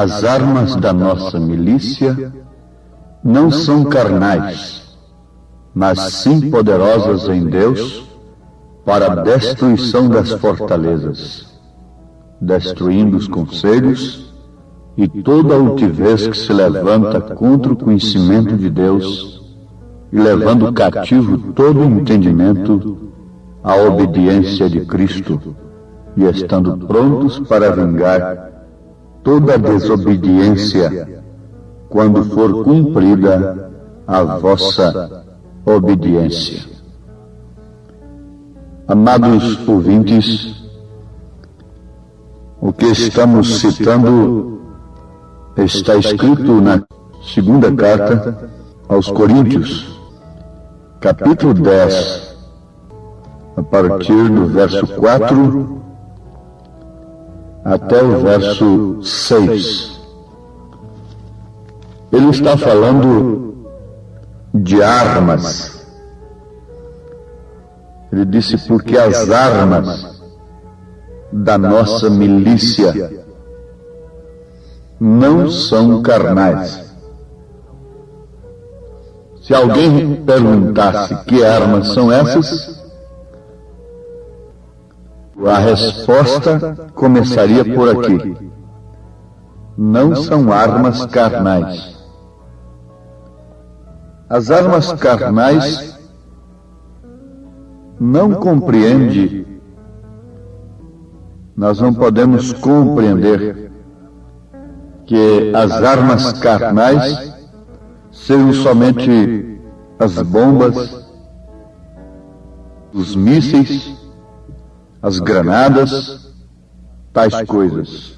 As armas da nossa milícia não são carnais, mas sim poderosas em Deus para a destruição das fortalezas, destruindo os conselhos e toda altivez que se levanta contra o conhecimento de Deus e levando cativo todo o entendimento à obediência de Cristo, e estando prontos para vingar toda a desobediência quando for cumprida a vossa obediência. Amados ouvintes, o que estamos citando está escrito na segunda carta aos Coríntios, capítulo 10, a partir do verso 4 até o verso 6. Ele está falando de armas. Ele disse, porque as armas da nossa milícia não são carnais. Se alguém perguntasse que armas são essas, a resposta começaria por aqui. Não são armas carnais. As armas carnais não compreende, nós não podemos compreender que as armas carnais sejam somente as bombas, os mísseis, as granadas, tais coisas,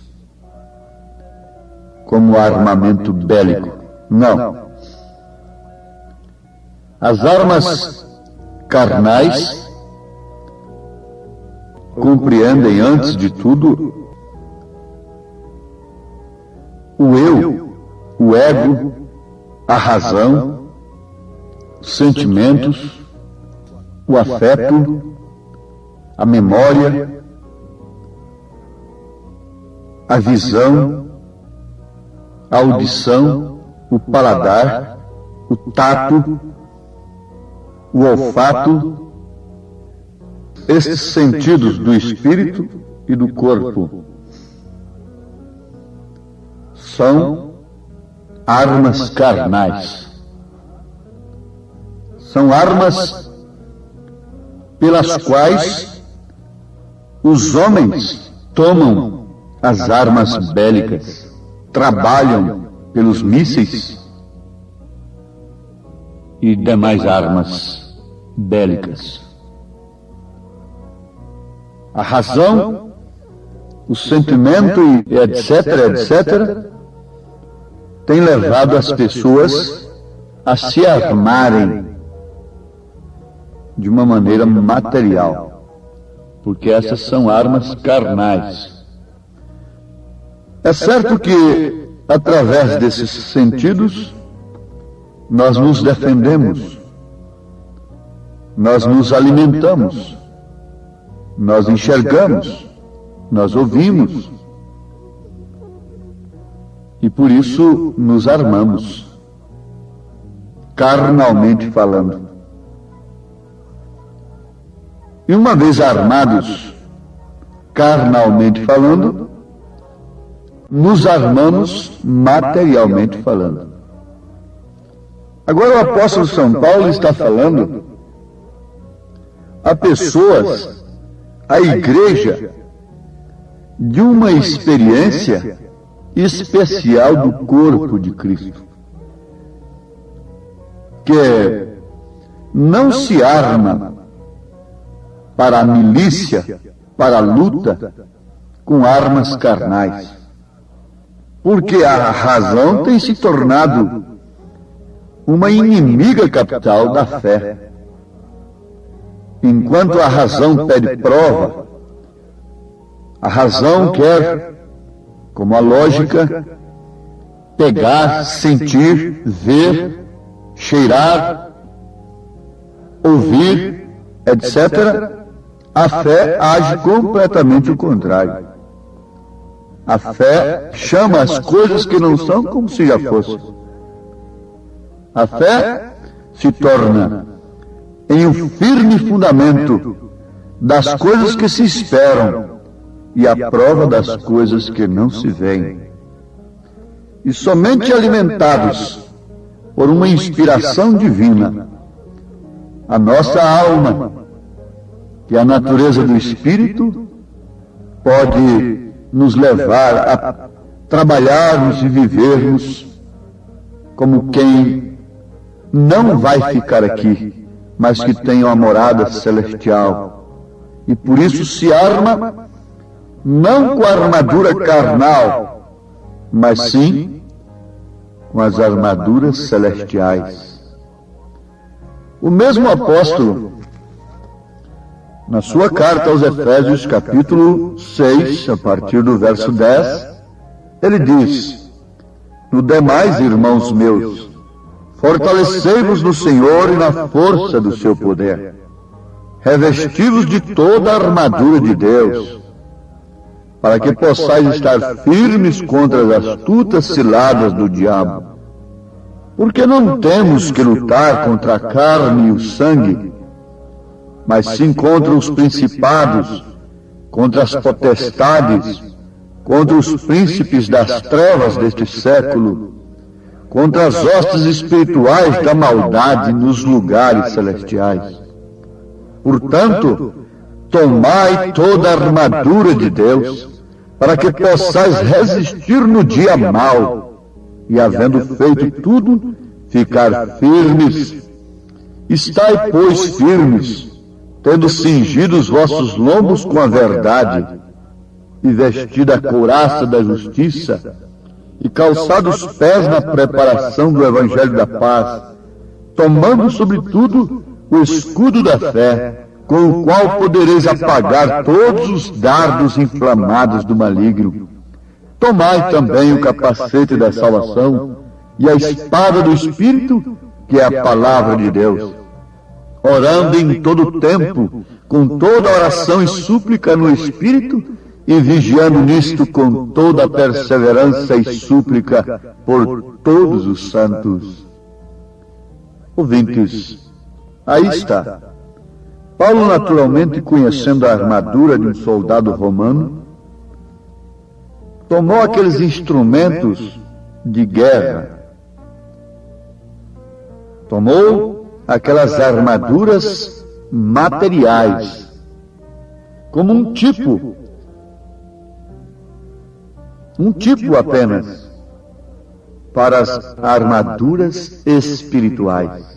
como armamento bélico. Não. As armas carnais compreendem, antes de tudo, o eu, o ego, a razão, os sentimentos, o afeto, a memória, a visão, a audição, o paladar, o tato, o olfato, estes sentidos do espírito e do corpo são armas carnais. São armas pelas quais os homens tomam as armas bélicas, trabalham pelos mísseis e demais armas bélicas. A razão, o sentimento e etc., tem levado as pessoas a se armarem de uma maneira material, porque essas são armas carnais. É certo que, através desses sentidos, nós nos defendemos, nós nos alimentamos, nós enxergamos, nós ouvimos, e por isso nos armamos, carnalmente falando. E uma vez armados, carnalmente falando, nos armamos materialmente falando. Agora o apóstolo São Paulo está falando a pessoas, a igreja, de uma experiência especial do corpo de Cristo, que não se arma para a milícia, para a luta, com armas carnais, porque a razão tem se tornado uma inimiga capital da fé. Enquanto a razão pede prova, a razão quer, como a lógica, pegar, sentir, ver, cheirar, ouvir, etc., a fé age completamente o contrário. A fé chama as coisas que não são como se já fossem. A fé se torna em um firme fundamento das coisas que se esperam e a prova das coisas que não se veem. E somente alimentados por uma inspiração divina, a nossa alma, que é a natureza do Espírito, pode nos levar a trabalharmos e vivermos como quem não vai ficar aqui, mas que tem uma morada celestial. E por isso se arma não com a armadura carnal, mas sim com as armaduras celestiais. O mesmo apóstolo, na sua carta aos Efésios, capítulo 6, a partir do verso 10, ele diz: no demais, irmãos meus, fortalecei-vos no Senhor e na força do seu poder. Revesti-vos de toda a armadura de Deus, para que possais estar firmes contra as astutas ciladas do diabo. Porque não temos que lutar contra a carne e o sangue, mas sim contra os principados, contra as potestades, contra os príncipes das trevas deste século, contra as hostes espirituais da maldade nos lugares celestiais. Portanto, tomai toda a armadura de Deus, para que possais resistir no dia mau, e havendo feito tudo, ficar firmes. Estai, pois, firmes, tendo cingido os vossos lombos com a verdade, e vestida a couraça da justiça, e calçados os pés na preparação do Evangelho da paz, tomando sobretudo o escudo da fé, com o qual podereis apagar todos os dardos inflamados do maligno. Tomai também o capacete da salvação e a espada do Espírito, que é a palavra de Deus, orando em todo o tempo, com toda oração e súplica no Espírito, e vigiando nisto com toda perseverança e súplica por todos os santos. Ouvintes, aí está. Paulo, naturalmente conhecendo a armadura de um soldado romano, tomou aqueles instrumentos de guerra, tomou aquelas armaduras materiais, como um tipo apenas, para as armaduras espirituais.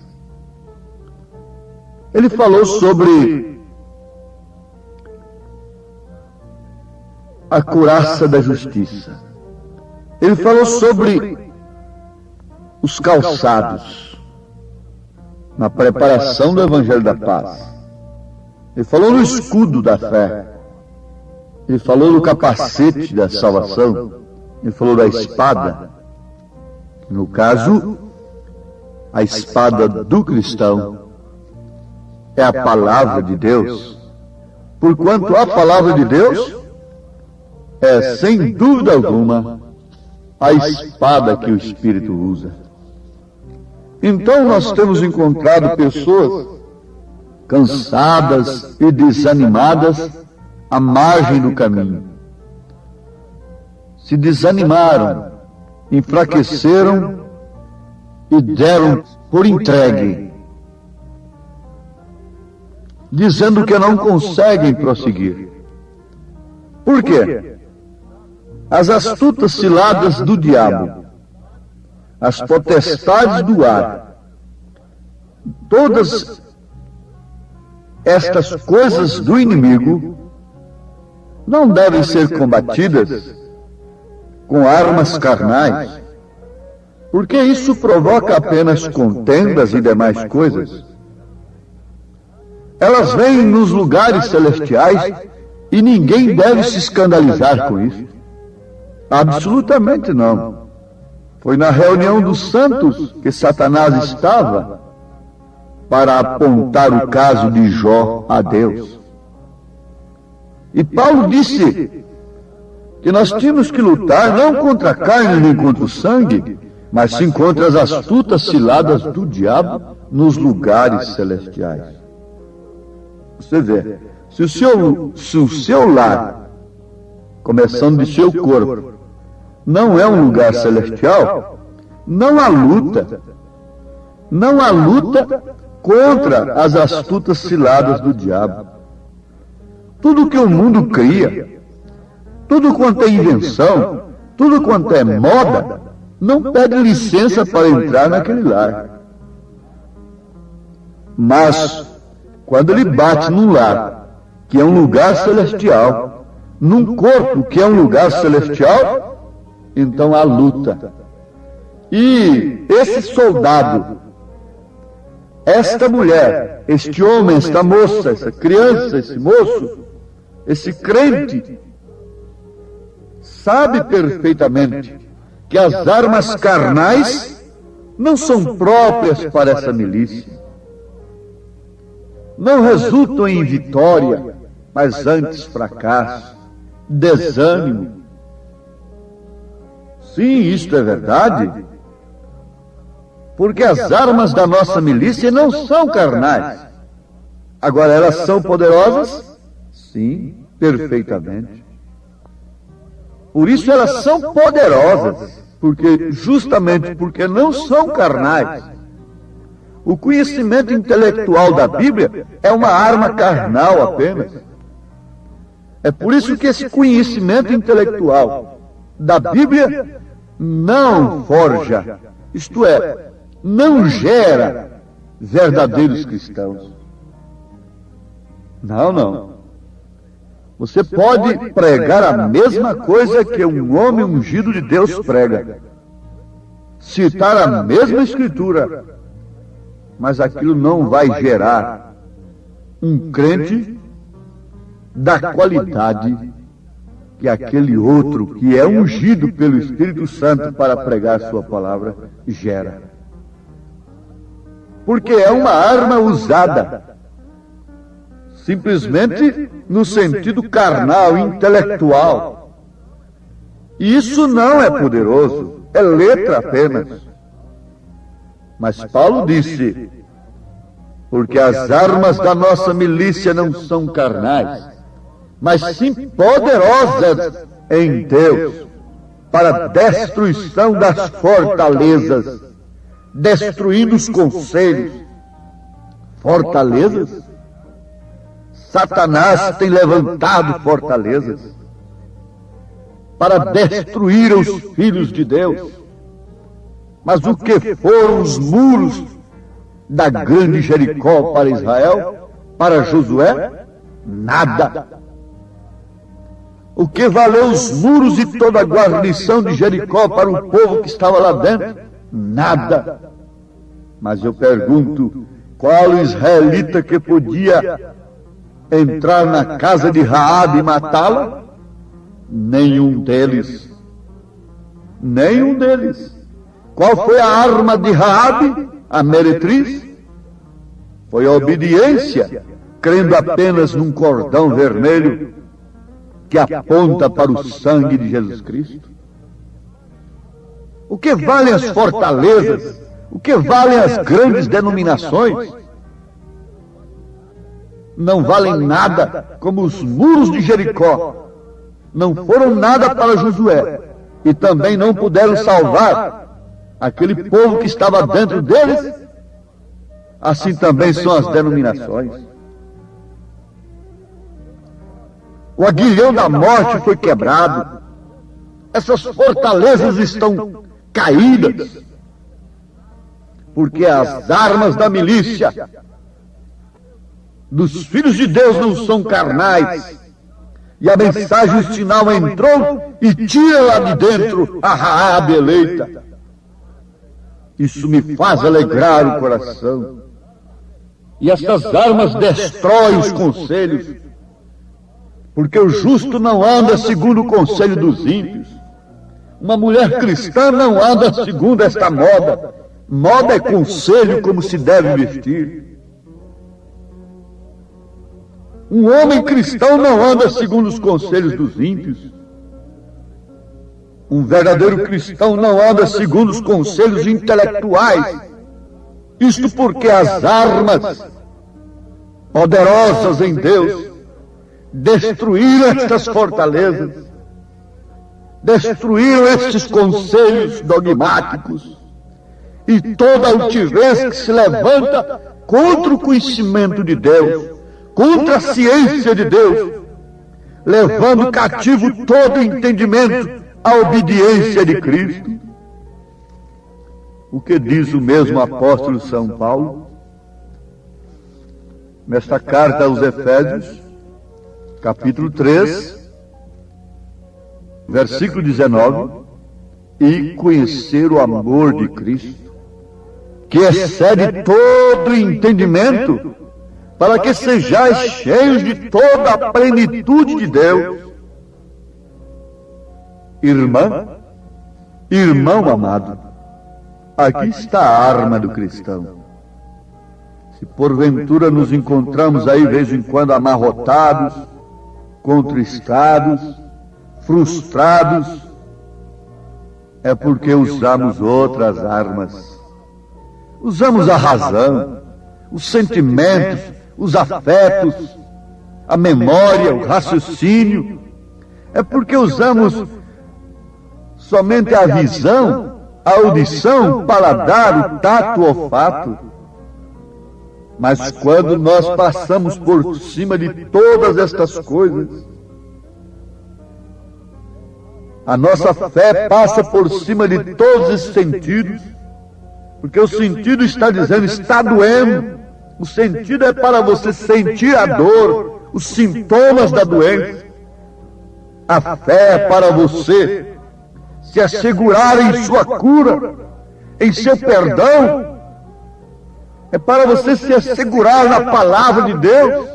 Ele falou sobre a couraça da justiça. Ele falou sobre os calçados, na preparação do Evangelho da paz. Ele falou no escudo da fé. Ele falou do capacete da salvação. Ele falou da espada. No caso, a espada do cristão é a palavra de Deus. Porquanto a palavra de Deus é, sem dúvida alguma, a espada que o Espírito usa. Então nós temos encontrado pessoas cansadas e desanimadas à margem do caminho. Se desanimaram, enfraqueceram e deram por entregue, dizendo que não conseguem prosseguir. Por quê? As astutas ciladas do diabo, as potestades do ar, todas estas coisas do inimigo não devem ser combatidas com armas carnais, porque isso provoca apenas contendas e demais coisas. Elas vêm nos lugares celestiais e ninguém deve se escandalizar com isso. Absolutamente não. Foi na reunião dos santos que Satanás estava para apontar o caso de Jó a Deus. E Paulo disse que nós tínhamos que lutar não contra a carne nem contra o sangue, mas sim contra as astutas ciladas do diabo nos lugares celestiais. Você vê, se o seu lar, começando de seu corpo, não é um lugar celestial, não há luta. Não há luta contra as astutas ciladas do diabo. Tudo que o mundo cria, tudo quanto é invenção, tudo quanto é moda, não pede licença para entrar naquele lar. Mas, quando ele bate num lar, que é um lugar celestial, num corpo que é um lugar celestial, então há luta. E esse soldado, esta mulher, este homem, esta moça, essa criança, esse moço, esse crente, sabe perfeitamente que as armas carnais não são próprias para essa milícia. Não resultam em vitória, mas antes fracasso, desânimo. Sim, isto é verdade, porque as armas da nossa milícia não são carnais. Agora, elas são poderosas? Sim, perfeitamente. Por isso elas são poderosas, justamente porque não são carnais. O conhecimento intelectual da Bíblia é uma arma carnal apenas. É por isso que esse conhecimento intelectual da Bíblia não forja, isto é, não gera verdadeiros cristãos. Não. Você pode pregar a mesma coisa que um homem ungido de Deus prega, citar a mesma escritura, mas aquilo não vai gerar um crente da qualidade que aquele outro que é ungido pelo Espírito Santo para pregar sua palavra gera. Porque é uma arma usada simplesmente no sentido carnal, intelectual. E isso não é poderoso, é letra apenas. Mas Paulo disse, porque as armas da nossa milícia não são carnais, mas sim poderosas em Deus, para a destruição das fortalezas, destruindo os conselhos. Fortalezas? Satanás tem levantado fortalezas para destruir os filhos de Deus. Mas o que foram os muros da grande Jericó para Israel, para Josué? Nada. O que valeu os muros e toda a guarnição de Jericó para o povo que estava lá dentro? Nada. Mas eu pergunto, qual o israelita que podia entrar na casa de Raabe e matá-la? Nenhum deles. Nenhum deles. Qual foi a arma de Raabe, a meretriz? Foi a obediência, crendo apenas num cordão vermelho que aponta para o sangue de Jesus Cristo. O que valem as fortalezas? O que valem as grandes denominações? Não valem nada, como os muros de Jericó. Não foram nada para Josué, e também não puderam salvar aquele povo que estava dentro deles. Assim também são as denominações. O aguilhão da morte foi quebrado. Essas fortalezas estão caídas, porque as armas da milícia dos filhos de Deus não são carnais. E a mensagem final entrou e tira lá de dentro a Raabe eleita. Isso me faz alegrar o coração. E essas armas destroem os conselhos, porque o justo não anda segundo o conselho dos ímpios. Uma mulher cristã não anda segundo esta moda. Moda é conselho como se deve vestir. Um homem cristão não anda segundo os conselhos dos ímpios. Um verdadeiro cristão não anda segundo os conselhos intelectuais. Isto porque as armas poderosas em Deus destruíram estas fortalezas, destruíram estes conselhos dogmáticos e toda altivez que se levanta contra o conhecimento de Deus, contra a ciência de Deus, levando cativo todo entendimento à obediência de Cristo. O que diz o mesmo apóstolo São Paulo nesta carta aos Efésios, capítulo 3, versículo 19: e conhecer o amor de Cristo, que excede todo entendimento, para que sejais cheios de toda a plenitude de Deus. Irmã, irmão amado, aqui está a arma do cristão. Se porventura nos encontramos aí, de vez em quando, amarrotados, contristados, frustrados, é porque usamos outras armas. Usamos a razão, os sentimentos, os afetos, a memória, o raciocínio. É porque usamos somente a visão, a audição, o paladar, o tato, o olfato. Mas quando nós passamos por cima de todas estas coisas, a nossa fé passa por cima de todos esses sentidos, porque o sentido está dizendo, está doendo. O sentido é para você sentir a dor, os sintomas da doença. A fé é para você se assegurar em sua cura, em seu perdão. É para você se assegurar na palavra de Deus.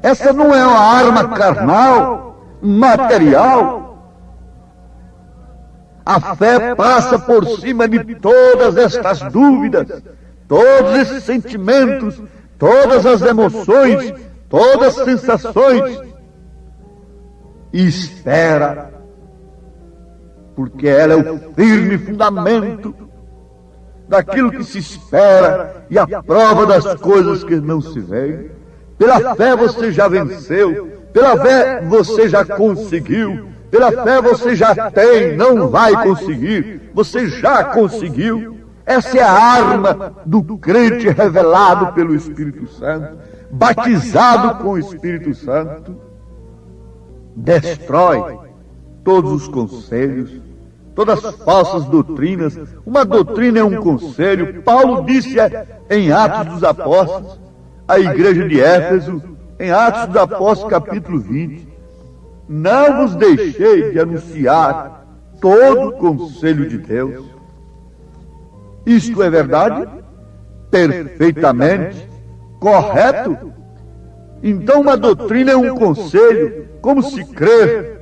Essa não é uma arma carnal, material. A fé passa por cima de todas estas dúvidas, todos esses sentimentos, todas as emoções, todas as sensações. E espera, porque ela é o firme fundamento daquilo que se espera e a prova das coisas que não se veem. Pela fé você já venceu, pela fé você já conseguiu, pela fé você já tem, não vai conseguir, você já conseguiu. Essa é a arma do crente revelado pelo Espírito Santo, batizado com o Espírito Santo. Destrói todos os conselhos, todas as falsas doutrinas. Uma doutrina é um conselho. Paulo disse em Atos dos Apóstolos, à igreja de Éfeso, em Atos dos Apóstolos, capítulo 20, não vos deixei de anunciar todo o conselho de Deus. Isto é verdade? Perfeitamente correto. Então uma doutrina é um conselho, como se crer,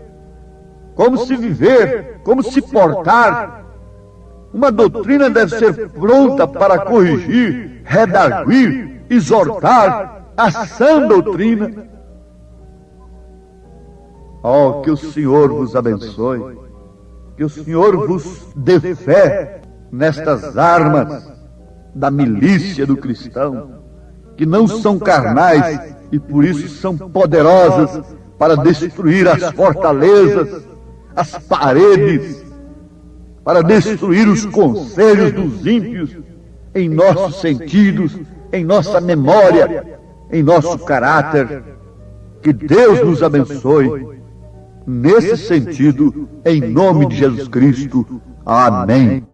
como se viver, como se portar. Uma doutrina deve ser pronta para corrigir, redarguir, exortar, a sã doutrina. Oh, que o Senhor vos abençoe, que o Senhor vos dê fé nestas armas da milícia do cristão, que não são carnais e por isso são poderosas para destruir as fortalezas, as paredes, para destruir os conselhos dos ímpios em nossos sentidos, em nossa memória, em nosso caráter. Que Deus nos abençoe nesse sentido, em nome de Jesus Cristo. Amém.